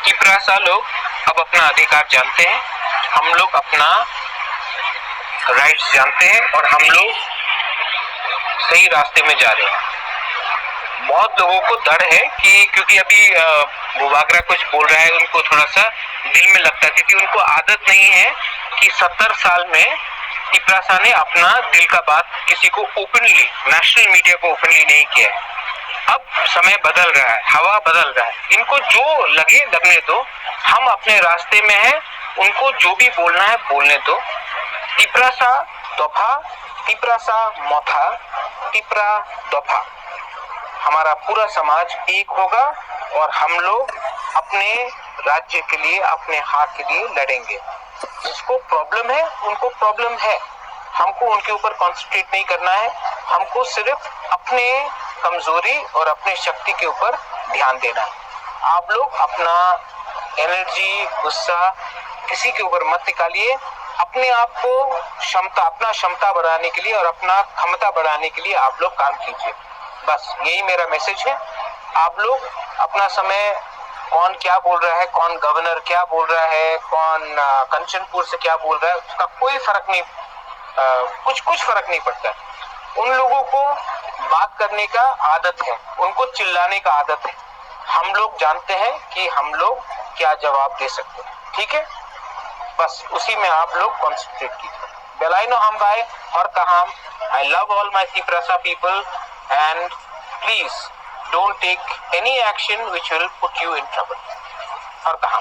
तिपरासा लोग अब अपना अधिकार जानते हैं, हम लोग अपना राइट्स जानते हैं और हम लोग सही रास्ते में जा रहे हैं। बहुत लोगों को डर है कि क्योंकि अभी बुबागरा कुछ बोल रहा है, उनको थोड़ा सा दिल में लगता है क्योंकि उनको आदत नहीं है कि 70 साल में तिपरासा ने अपना दिल का बात किसी को ओपनली, नेशनल मीडिया को ओपनली नहीं किया है। अब समय बदल रहा है, हवा बदल रहा है, इनको जो लगे लगने दो, हम अपने रास्ते में हैं, उनको जो भी बोलना है बोलने दो। तिपरासा दफा, तिपरासा मथा, तिपरा दफा। हमारा पूरा समाज एक होगा और हम लोग अपने राज्य के लिए, अपने हक के लिए लड़ेंगे। जिसको प्रॉब्लम है उनको प्रॉब्लम है, हमको उनके ऊपर कॉन्सेंट्रेट नहीं करना है, हमको सिर्फ अपने कमजोरी और अपने शक्ति के ऊपर ध्यान देना है। आप लोग अपना एनर्जी, गुस्सा किसी के ऊपर मत निकालिए, अपने आप को अपना क्षमता बढ़ाने के लिए और अपना क्षमता बढ़ाने के लिए आप लोग काम कीजिए। बस यही मेरा मैसेज है। आप लोग अपना समय, कौन क्या बोल रहा है, कौन गवर्नर क्या बोल रहा है, कौन कंचनपुर से क्या बोल रहा है, उसका कोई फर्क नहीं, कुछ फर्क नहीं पड़ता। उन लोगों को बात करने का आदत है, उनको चिल्लाने का आदत है। हम लोग जानते हैं कि हम लोग क्या जवाब दे सकते हैं, ठीक है? बस उसी में आप लोग कॉन्सेंट्रेट कीजिए। बेलाइनो हम बाय और कहाम। I love all my Tiprasa people and please don't take any action which will put you in trouble. और कहां